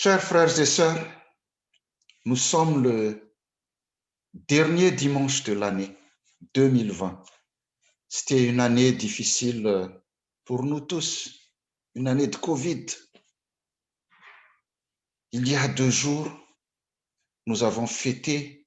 Chers frères et sœurs, nous sommes le dernier dimanche de l'année 2020. C'était une année difficile pour nous tous, une année de Covid. Il y a 2 jours, nous avons fêté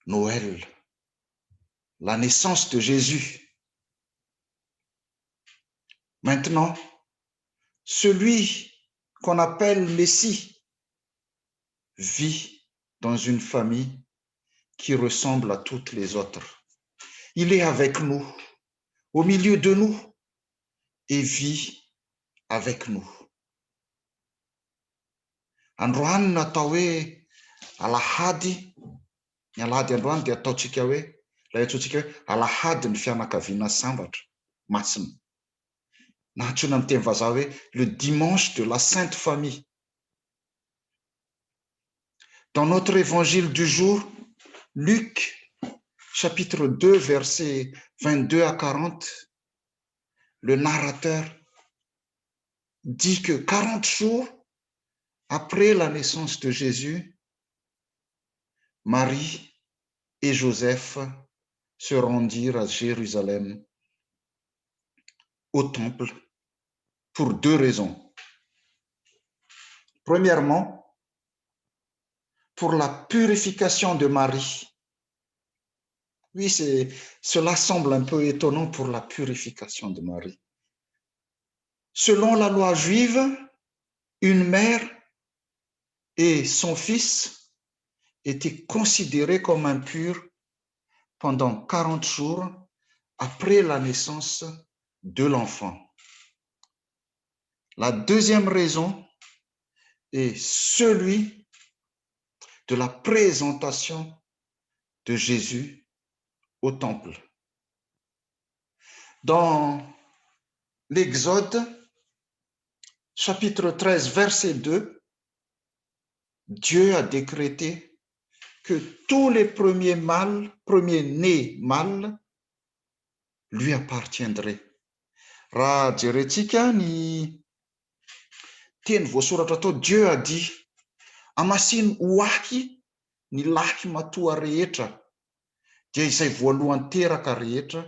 Noël, la naissance de Jésus. Maintenant, celui qu'on appelle Messie vit dans une famille qui ressemble à toutes les autres. Il est avec nous, au milieu de nous, et vit avec nous. Androany natao hoe alahady, ny alahady androany dia ataontsika hoe, ilay antsointsika hoe alahady ny fianakaviana sambatra masina. Na antsoina amin'ny teny vazaha hoe le dimanche de la Sainte Famille. Dans notre évangile du jour, Luc, chapitre 2, versets 22 à 40, le narrateur dit que 40 jours après la naissance de Jésus, Marie et Joseph se rendirent à Jérusalem, au temple, pour 2 raisons. Premièrement, pour la purification de Marie. Oui, cela semble un peu étonnant pour la purification de Marie. Selon la loi juive, une mère et son fils étaient considérés comme impurs pendant 40 jours après la naissance de l'enfant. La deuxième raison est celui de la présentation de Jésus au temple. Dans l'Exode, chapitre 13, verset 2, Dieu a décrété que tous les premiers-nés mâles lui appartiendraient. Raha jerentsika ny teny voasoratra atao, Dieu a dit, amasiny ho ahy ny lahy matoa rehetra dia izay voalohany teraka rehetra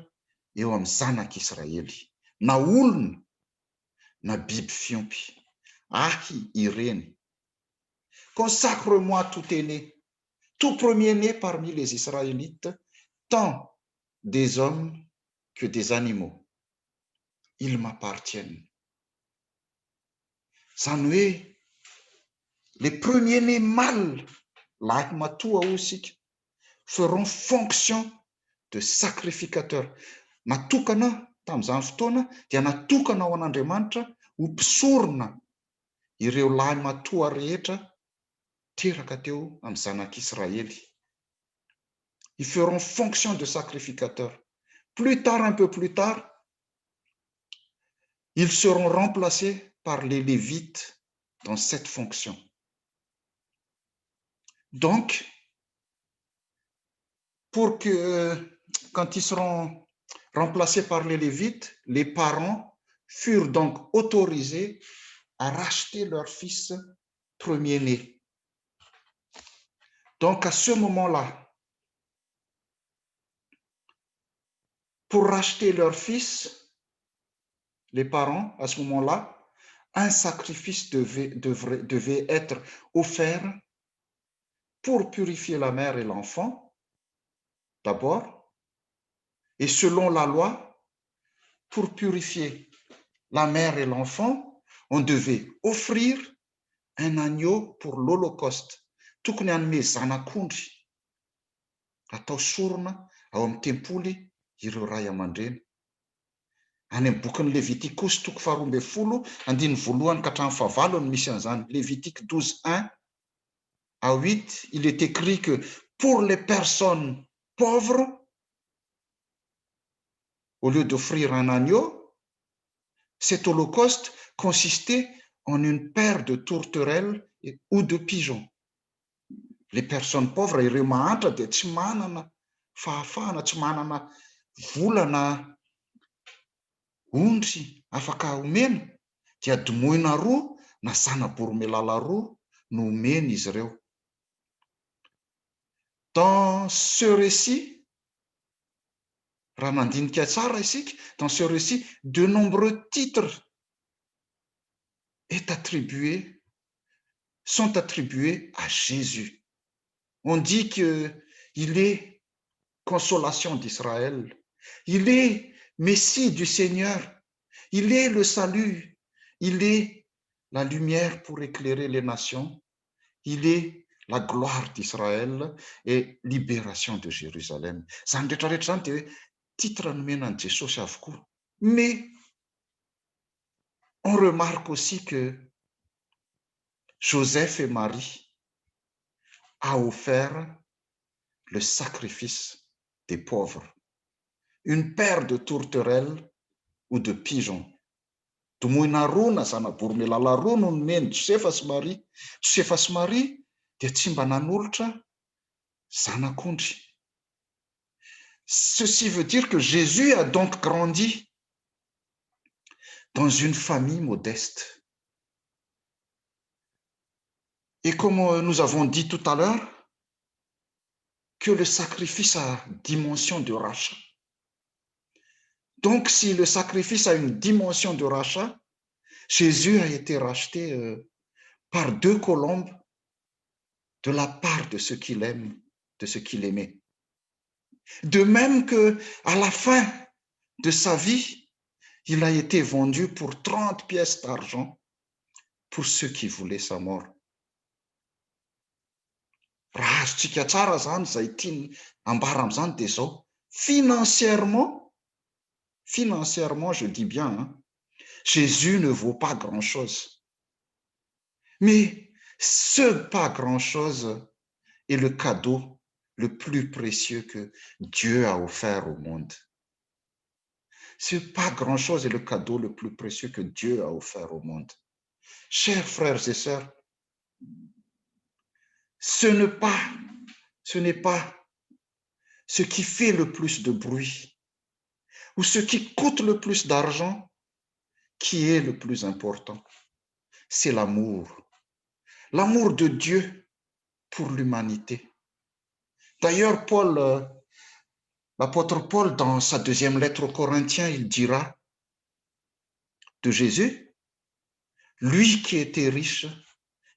eo amin'ny zanak'Israely, na olona na biby fiompy, ahy ireny. Consacre-moi tout aîné, tout premier-né parmi les Israélites, tant des hommes que des animaux. Ils m'appartiennent. Zany hoe, les premiers-nés mâles, lahy matoa osika, feront fonction de sacrificateur. Natokana tamin'izany fotoana dia natokana ho an'Andriamanitra ho mpisorona ireo lahy matoa rehetra teraka teo amin'ny zanak'Israely. Ils feront fonction de sacrificateur. Plus tard, un peu plus tard, ils seront remplacés par les Lévites dans cette fonction. Donc, quand ils seront remplacés par les Lévites, les parents furent donc autorisés à racheter leur fils premier-né. Donc, à ce moment-là, pour racheter leur fils, les parents, à ce moment-là, un sacrifice devait être offert pour purifier la mère et l'enfant, d'abord, et selon la loi, pour purifier la mère et l'enfant, on devait offrir un agneau pour l'Holocauste. Tokony hanome zanak'ondry atao sorona ao amin'ny tempoly ireo ray aman-dreny. Any amin'ny bokin'ny Lévitique toko 12, andiny voalohany ka hatramin'ny fahavalony misy an'izany. Lévitique 12, 1 à 8, il est écrit que pour les personnes pauvres, au lieu d'offrir un agneau, cet holocauste consistait en une paire de tourterelles ou de pigeons. Les personnes pauvres, ireo mahantra dia tsy manana fahafahana, tsy manana volana ondry afaka omena, dia domoina roa na zana-boromailala roa no omeny izy ireo. Dans ce récit, raha mandinika tsara isika, dans ce récit, de nombreux titres sont attribués à Jésus. On dit qu'il est consolation d'Israël, il est Messie du Seigneur, il est le salut, il est la lumière pour éclairer les nations, il est la gloire d'Israël et libération de Jérusalem. Zany rehetrarehetra zany dia titre nomenan'i Jesosy avokoa. Mais on remarque aussi que Joseph et Marie a offert le sacrifice des pauvres, une paire de tourterelles ou de pigeons. Domoina roa na zana-boromailala roa no nomeny Josefa sy Marie. Josefa sy Marie dia tsy mba nanolotra zanak'ondry. Ceci veut dire que Jésus a donc grandi dans une famille modeste. Et comme nous avons dit tout à l'heure, que le sacrifice a dimension de rachat. Donc, si le sacrifice a une dimension de rachat, Jésus a été racheté par 2 colombes de la part de ceux qu'il aime, de ceux qu'il aimait. De même que à la fin de sa vie, il a été vendu pour 30 pièces d'argent pour ceux qui voulaient sa mort. Raha azontsika tsara zany zay tiany ambara am'zany dia zao, financièrement, je dis bien, hein, Jésus ne vaut pas grand-chose. Mais ce pas grand-chose est le cadeau le plus précieux que Dieu a offert au monde. Ce pas grand-chose est le cadeau le plus précieux que Dieu a offert au monde. Chers frères et sœurs, ce n'est pas ce qui fait le plus de bruit ou ce qui coûte le plus d'argent qui est le plus important. C'est l'amour de Dieu pour l'humanité. D'ailleurs, l'apôtre Paul, dans sa 2e lettre aux Corinthiens, il dira de Jésus, lui qui était riche,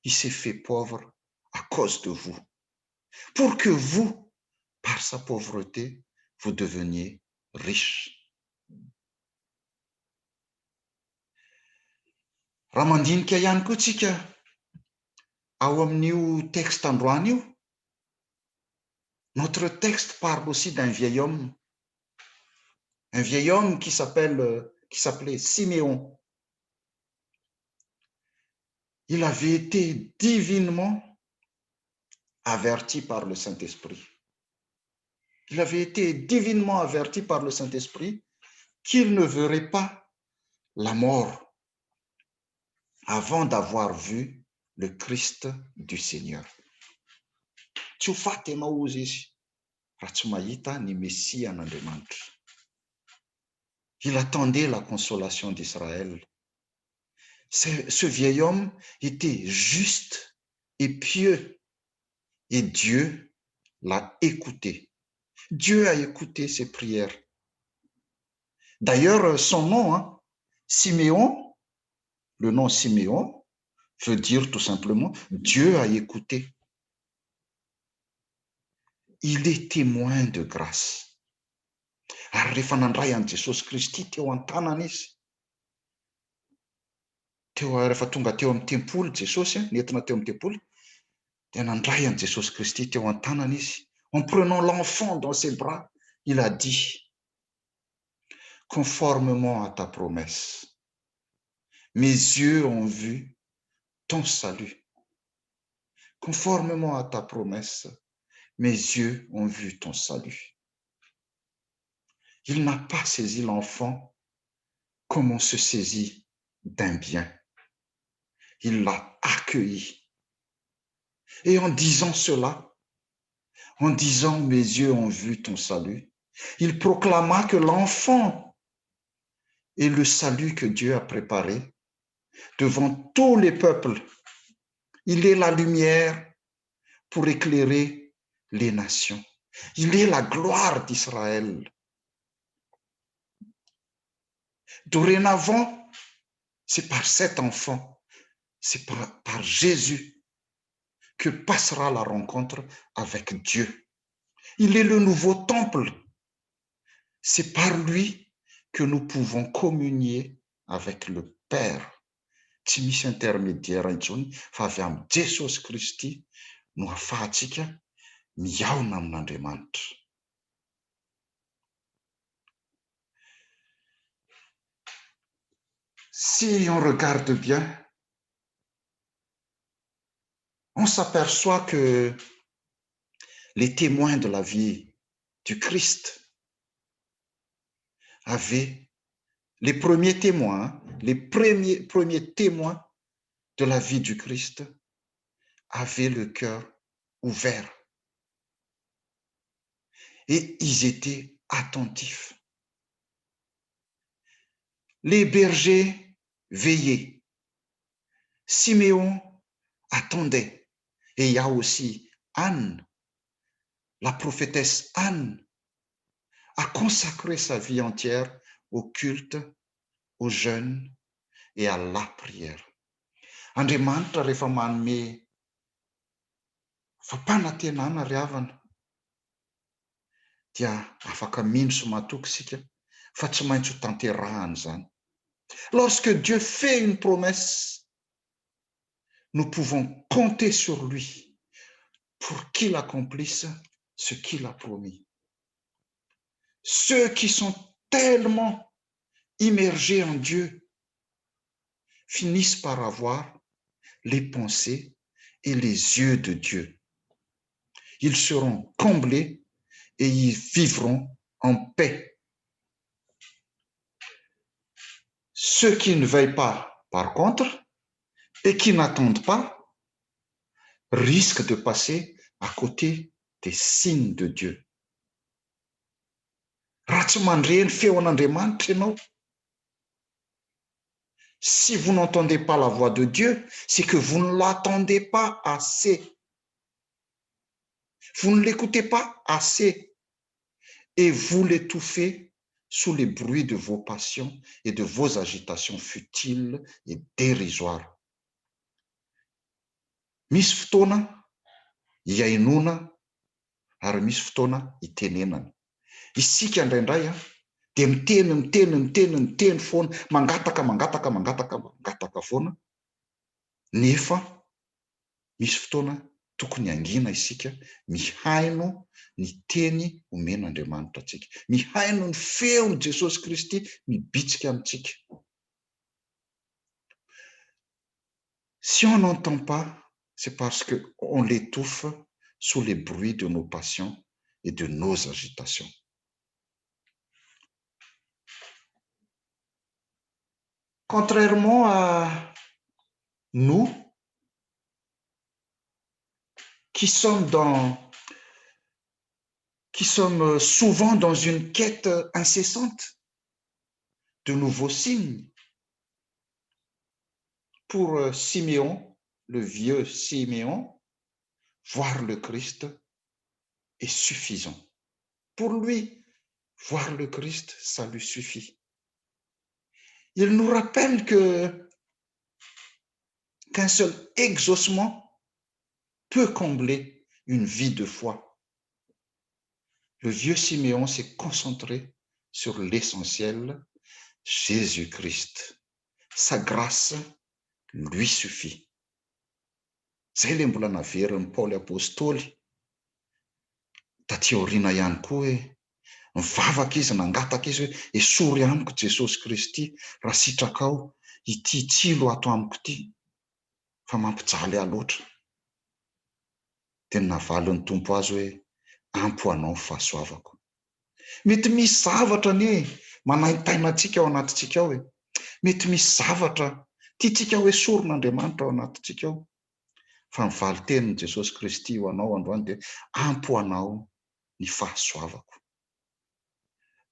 il s'est fait pauvre à cause de vous, pour que vous, par sa pauvreté, vous deveniez riches. Raha mandinika ihany koa tsika ao amin'io texte androany io, notre texte parle aussi d'un vieil homme qui s'appelait Siméon. Il avait été divinement averti par le Saint-Esprit. Il avait été divinement averti par le Saint-Esprit qu'il ne verrait pas la mort avant d'avoir vu le Christ du Seigneur. Tsy ho faty ianao ozy izy raha tsy mahita ny Messia an'Andriamanitra. Il attendait la consolation d'Israël. Ce vieil homme était juste et pieux et Dieu l'a écouté. Dieu a écouté ses prières. D'ailleurs, son nom, Siméon, le nom Siméon veut dire tout simplement Dieu a écouté. Il est témoin de grâce. Ary rehefa nandray an' Jesosy Kristy teo an-tanana izy, rehefa tonga teo amin'ny tempoly Jesosy, nentina teo amin'ny tempoly, dia nandray an' Jesosy Kristy teo an-tanana izy. En prenant l'enfant dans ses bras, il a dit, conformément à ta promesse, mes yeux ont vu ton salut. Conformément à ta promesse, mes yeux ont vu ton salut. Il n'a pas saisi l'enfant comme on se saisit d'un bien. Il l'a accueilli. Et en disant cela, en disant mes yeux ont vu ton salut, il proclama que l'enfant est le salut que Dieu a préparé devant tous les peuples. Il est la lumière pour éclairer les nations. Il est la gloire d'Israël. Dorénavant, c'est par cet enfant, c'est par Jésus que passera la rencontre avec Dieu. Il est le nouveau temple. C'est par lui que nous pouvons communier avec le Père. Tsy misy intermédiaire intsony fa avy amin'ny Jesosy Kristy no ahafahantsika miaona amin'Andriamanitra. Si on regarde bien, on s'aperçoit que les témoins de la vie du Christ avaient, les premiers témoins, les premiers témoins de la vie du Christ avaient le cœur ouvert et ils étaient attentifs. Les bergers veillaient. Siméon attendait. Et il y a aussi Anne, la prophétesse Anne, a consacré sa vie entière au culte, au jeûne et à la prière. Andriamanitra rehefa manome fampanantenana ry havana dia afaka mino sy matoky isika fa tsy maintsy ho tanterahany zany. Lorsque Dieu fait une promesse, nous pouvons compter sur lui pour qu'il accomplisse ce qu'il a promis. Ceux qui sont tellement immergés en Dieu finissent par avoir les pensées et les yeux de Dieu. Ils seront comblés et ils vivront en paix. Ceux qui ne veillent pas, par contre, et qui n'attendent pas, risquent de passer à côté des signes de Dieu. Raha tsy mandreny feon'Andriamanitra ianao, si vous n'entendez pas la voix de Dieu, c'est que vous ne l'attendez pas assez. Vous ne l'écoutez pas assez et vous l'étouffez sous les bruits de vos passions et de vos agitations futiles et dérisoires. Misy fotoana hiainona ary misy fotoana hitenenana. Isika indraindray dia miteny foana, mangataka foana, nefa misy fotoana tokony hangina isika, mihaino ny teny omen'Andriamanitra antsika, mihaino ny feon'i Jesosy Kristy mibitsika amintsika. Si on n'entend pas, c'est parce qu'on l'étouffe sous les bruits de nos passions et de nos agitations. Contrairement à nous, qui sommes souvent dans une quête incessante de nouveaux signes, pour Siméon, le vieux Siméon, voir le Christ est suffisant. Pour lui, voir le Christ, ça lui suffit. Il nous rappelle qu'un seul exaucement peut combler une vie de foi. Le vieux Siméon s'est concentré sur l'essentiel, Jésus-Christ. Sa grâce lui suffit. Zay le mbola naverin'ny Paoly apôstôly taty aoriana ihany koa hoe mivavaka izy, nangataka izy hoe esory amiko Jesosy Kristy raha sitrakao ity tsilo ato amiko ity fa mampijaly ahy loatra. Dia navalin'ny tompo azy hoe ampy ho anao ny fahasoavako. Mety misy zavatra anie manaintaina antsika ao anatintsika ao mety misy zavatra tiantsika ho esorin'Andriamanitra ao anatintsika ao, fa mivaly tenin'i Jesosy Kristy ho anao androany dia ampy ho anao ny fahasoavako.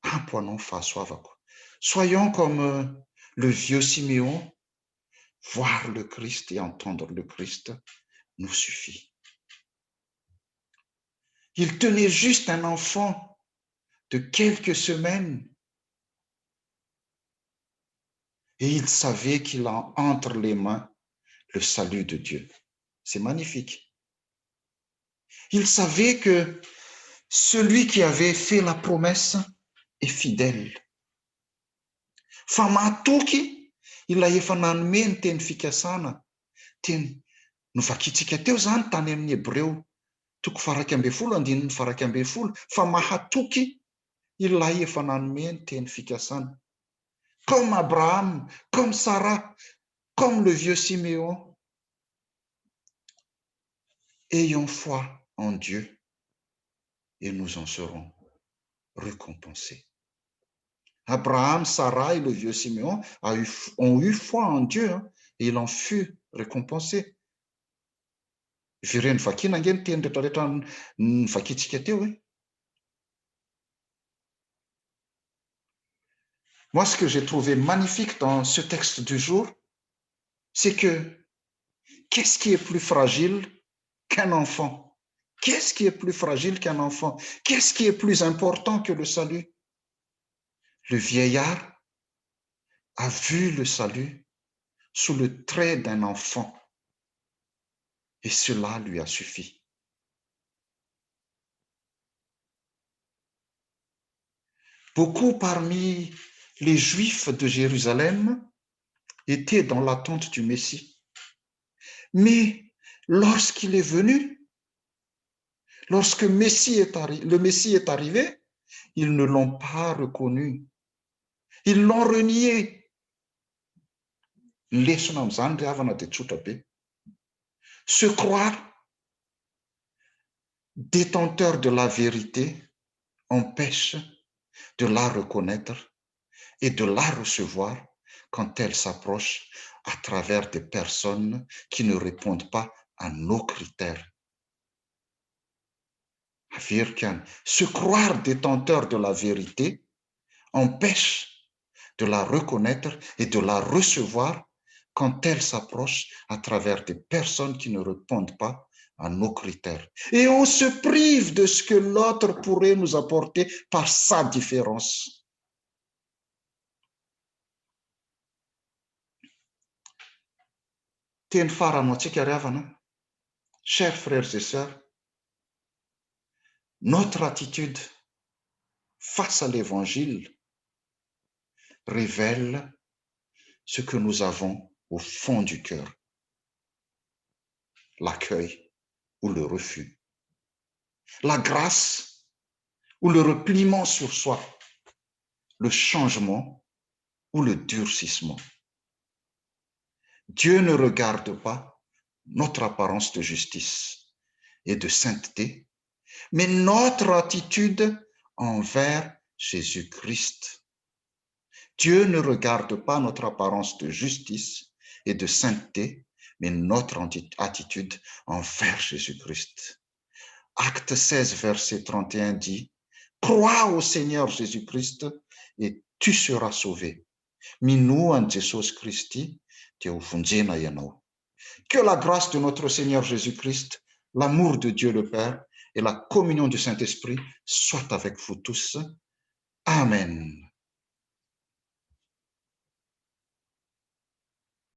Ampy ho anao ny fahasoavako. Soyons comme le vieux Siméon voir le Christ et entendre le Christ nous suffit. Il tenait juste un enfant de quelques semaines et il savait qu'il a entre les mains le salut de Dieu. C'est magnifique. Il savait que celui qui avait fait la promesse est fidèle. Fa mahatoky ilay efa nanome ny teny fikasana, teny novakitsika teo zany tany amin'ny Hébreo 12:1-12. Fa mahatoky ilay efa nanome ny teny fikasana. Comme Abraham, comme Sarah, comme le vieux Siméon, ayons foi en Dieu et nous en serons récompensés. Abraham, Sarah et le vieux Siméon ont eu foi en Dieu et il en fut récompensé. Vireny vakina nge ny teny rehetrarehetra vakitsika teo e. Moi, ce que j'ai trouvé magnifique dans ce texte du jour, c'est que qu'est-ce qui est plus fragile qu'un enfant? Qu'est-ce qui est plus fragile qu'un enfant? Qu'est-ce qui est plus important que le salut? Le vieillard a vu le salut sous le trait d'un enfant et cela lui a suffi. Beaucoup parmi les Juifs de Jérusalem étaient dans l'attente du Messie. Mais lorsqu'il est venu, lorsque le Messie est arrivé, ils ne l'ont pas reconnu. Ils l'ont renié. Se croire détenteur de la vérité empêche de la reconnaître et de la recevoir quand elle s'approche à travers des personnes qui ne répondent pas à nos critères. Se croire détenteur de la vérité empêche de la reconnaître et de la recevoir quand elle s'approche à travers des personnes qui ne répondent pas à nos critères. Et on se prive de ce que l'autre pourrait nous apporter par sa différence. Chers frères et sœurs, notre attitude face à l'évangile révèle ce que nous avons au fond du cœur, l'accueil ou le refus, la grâce ou le repliement sur soi, le changement ou le durcissement. Dieu ne regarde pas notre apparence de justice et de sainteté, mais notre attitude envers Jésus-Christ. Dieu ne regarde pas notre apparence de justice et de sainteté, mais notre attitude envers Jésus-Christ. Acte 16, verset 31 dit, « Crois au Seigneur Jésus-Christ et tu seras sauvé. Minoa Jesus Christi, dia hovonjena ianao. » Que la grâce de notre Seigneur Jésus-Christ, l'amour de Dieu le Père et la communion du Saint-Esprit soient avec vous tous. Amen.